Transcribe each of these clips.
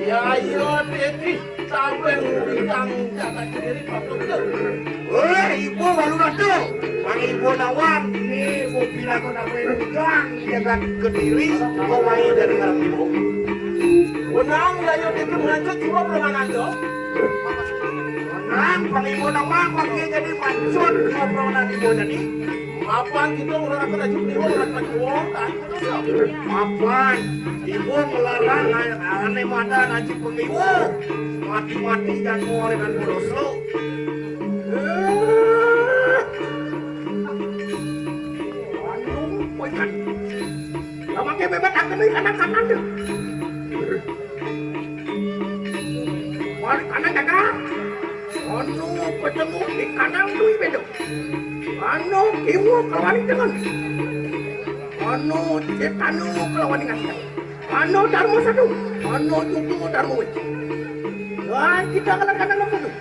Ya yo teki Daweg bidang jaga sendiri Oktober. Ibu baru nado. Mang ibu nawang ini ibu bilang kau Daweg bidang jaga kediri kau main dari ngarep ibu. Wenang ya yo teki mengancut jiwa permanan do. Menang mang ibu nawang pakai jadi mancut jiwa permanan ibu jadi. Mapan kita orang akan ajuk niwa orang pacuang tak betul. Mapan ibu melarang aneh mata najib pengibu. Mati-mati dan mau dengan boros lo. Aduh, poin kan. Lama ke bebet akan dari kanan-kanan deh. Wali kanan jaga. Anu ketemu di kanan tuh bedo. Anu ibu kelawani dengan. Anu cetanu kelawani dengan. Anu darmo satu. Anu tuku darmo wajib. Wah, kita kadang-kadang apa tuh?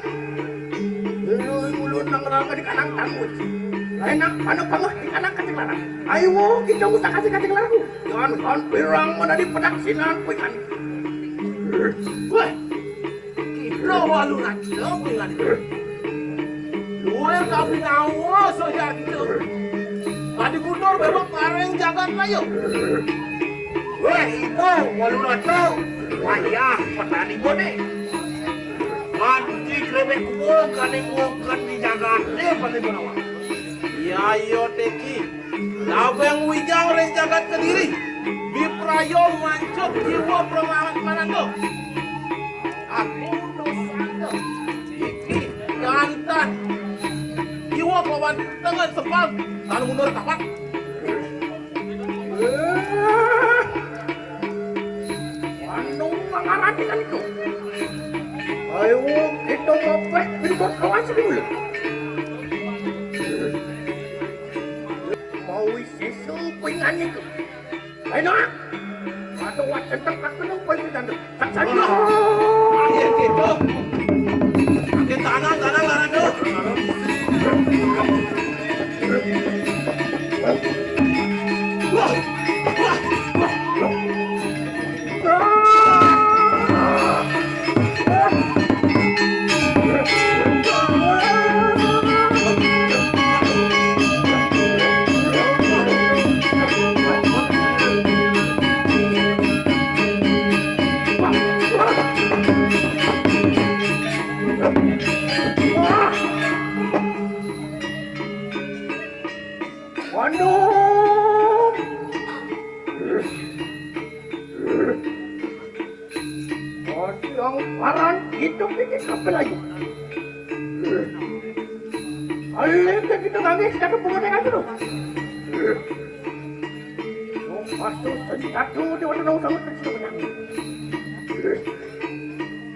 Mulu nang rangka di kanan tamu. Enak, anu pangah di kanan kacang larang. Ayo, kita usah kasih kacang larang. Jangan kan pirang mana di pedak sinan puikan. Wah, kita walu lagi lo puikan. Luar kami nawa saja gitu. Tadi mundur belok bareng jagat layu. Wah, ibu walu lagi. Wayah, petani bone. Mati krebek bukan di jagatnya pada benawa. Ya yo teki Daweg wijang reng jagat kediri. Biprayo mancut jiwa permalan mana tuh? Agung dosanda. Iki jantan. Jiwa kawan tangan sepal. Kalau mundur kapan? Anu mengarati kan itu. Ayo kita ngopek ribut kawan dulu. Mau sesu pengen itu. Ayo nak. Atau wajan tempat penuh pengen tanda. Tak saja. Ayo gitu. Pakai tangan larang tuh. Wah, wah, wah. Apa lagi? Alih kita nangis kita pemuda aja loh. Oh, masuk satu di mana nau sama kecil menangis.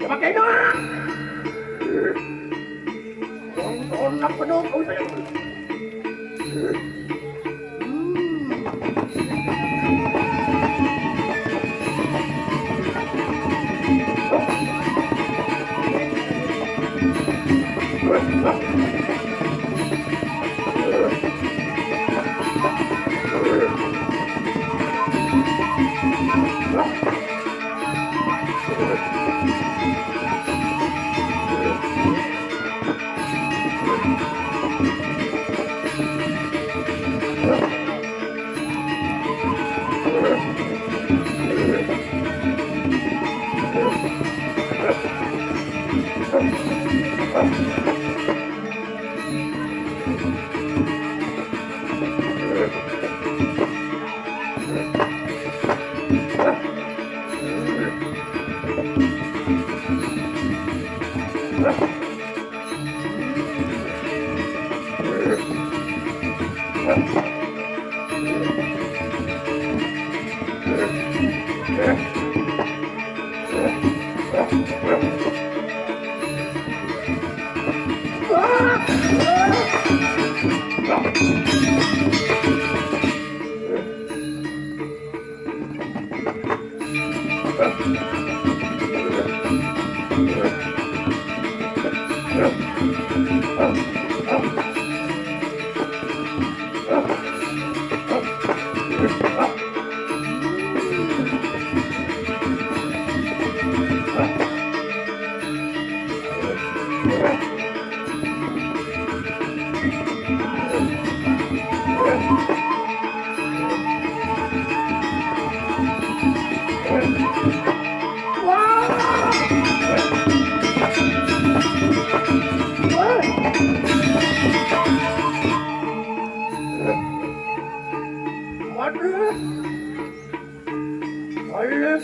Pakai dong. Orang penuh kau saya.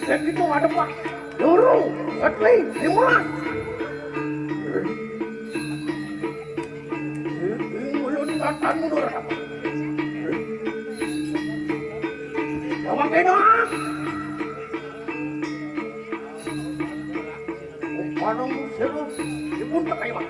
Itu ada Pak Luru, Setli, Lima. Ulun datang mundur. Bawa kena. Panong seru, dipun tak kayak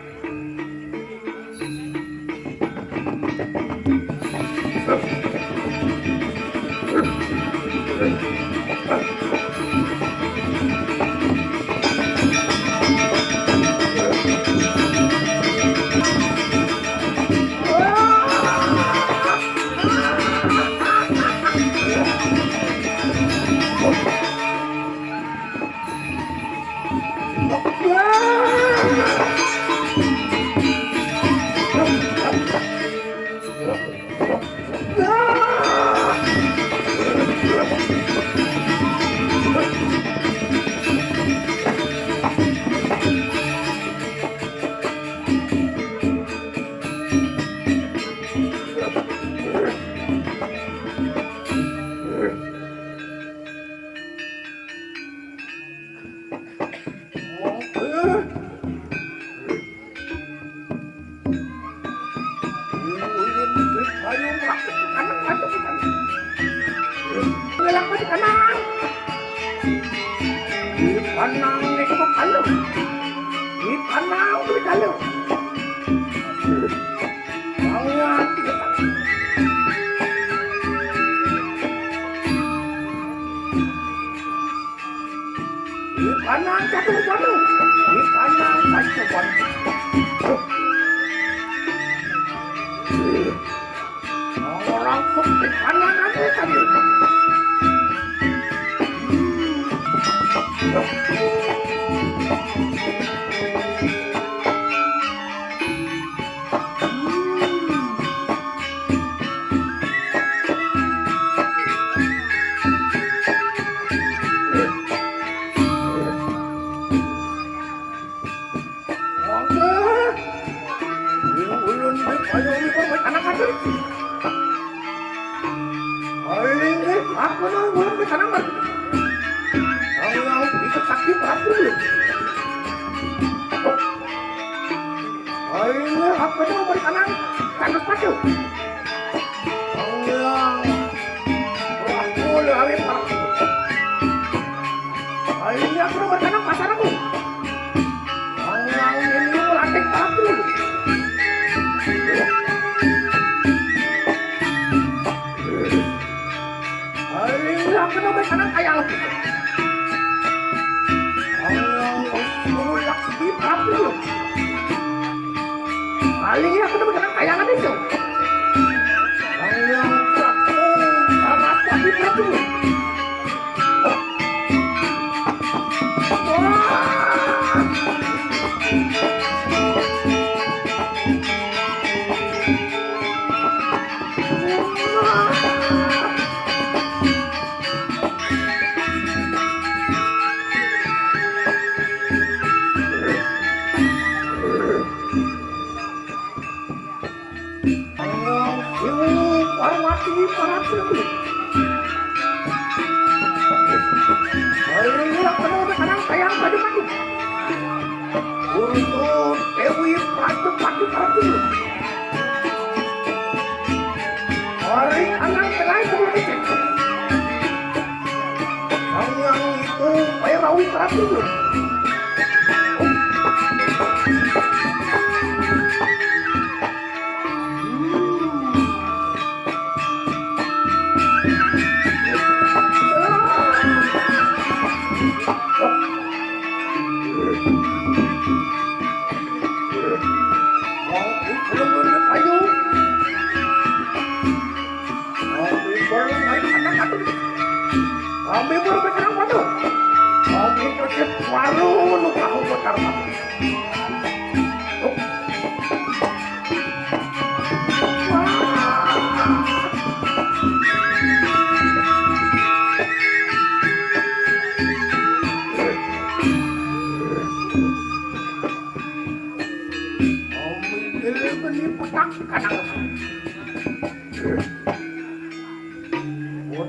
kanang.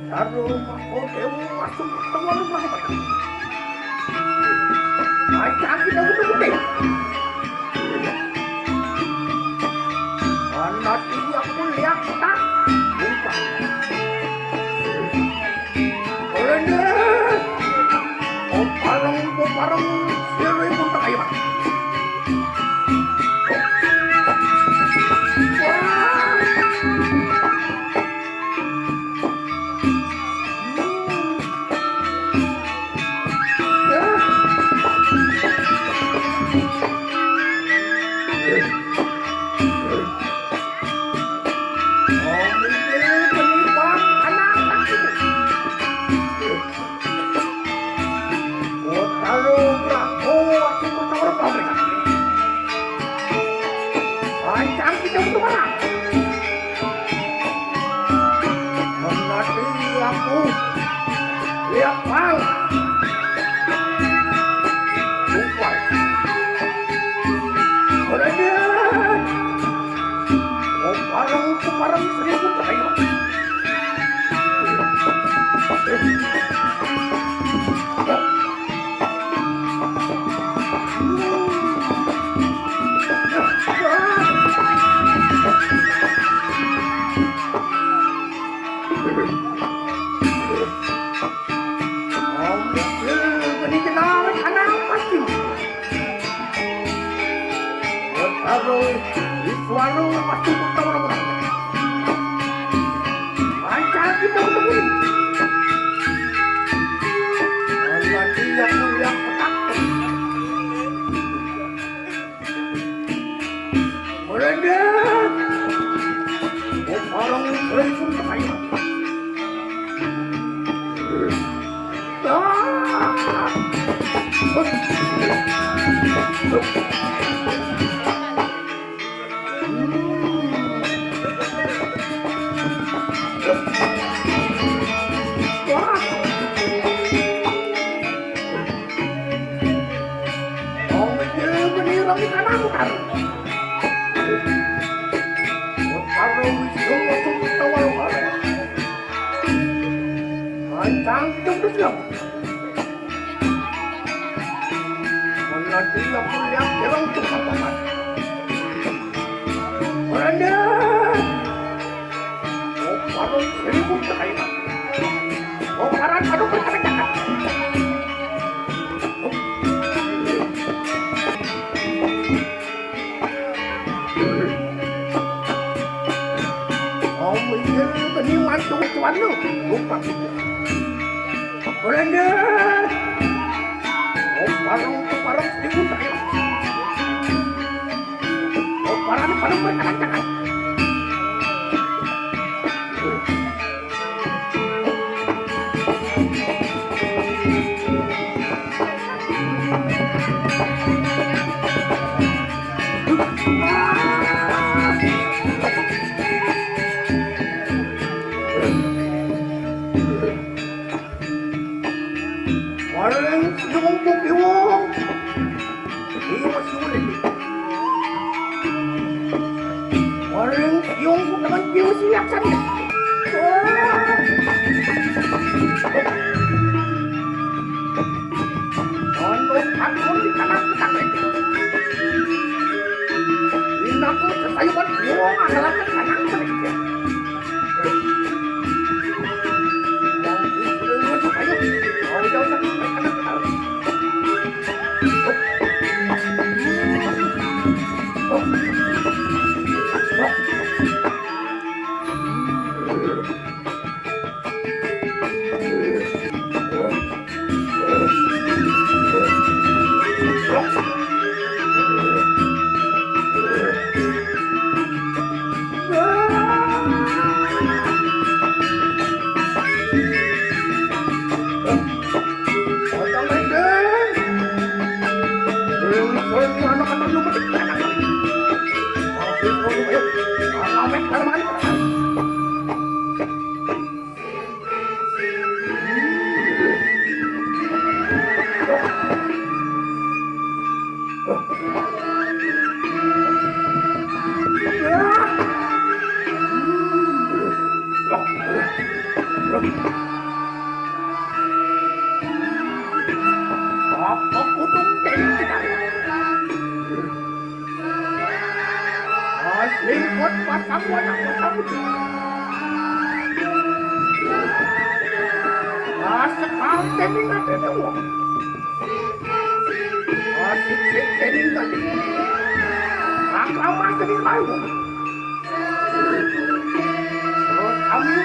Taruh mahkotemu masuk ke warung rahmat. Macam kita gede-gede. Anak ini aku lihat tak buka. Kerana parang siri pun tak ayam. Apa kutung jadi kita? Lingkot pasang wadah pasang putih. Sekal tening ada dewa. Sik tening kali. Akraman tening layu. Terus kami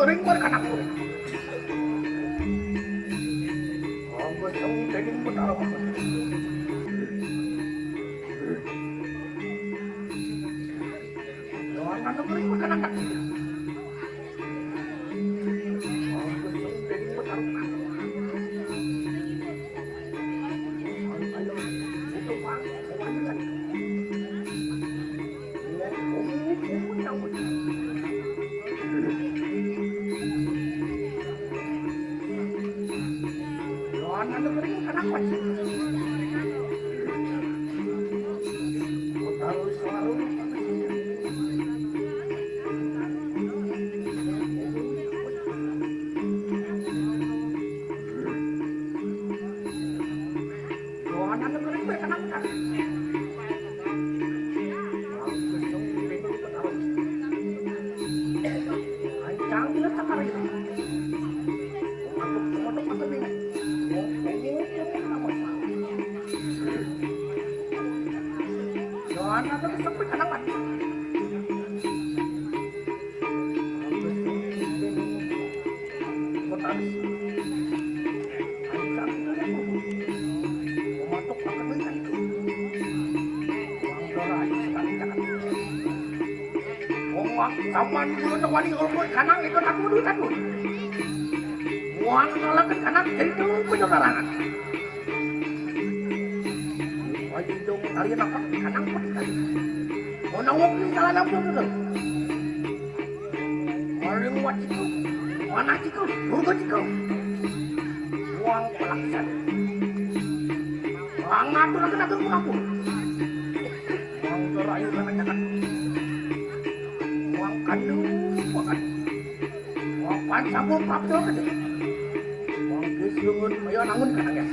goreng berkanak. Aku tahu daging betara apa. Doang anak goreng berkanak. Aku tahu daging betara. Ayo, itu pak, semuanya. Kapan dulu tawani ulmut kanang ikut aku dulu tadu. Muang ngalakan kanang jadi dulu penyodarangan. Wajib dong tari napak kanang pun tadi. Mau nawak ni salah nampung dulu. Orang buat cikau, mana cikau, burgo cikau. Muang pelaksan. Angkat tu nak nak mengampun. Muang terayu kana cakap. Aduh, makan. Wapan sabun papdo kan. Wong kesungun ayo nangun kan ya.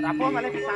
Rapo malah bisa.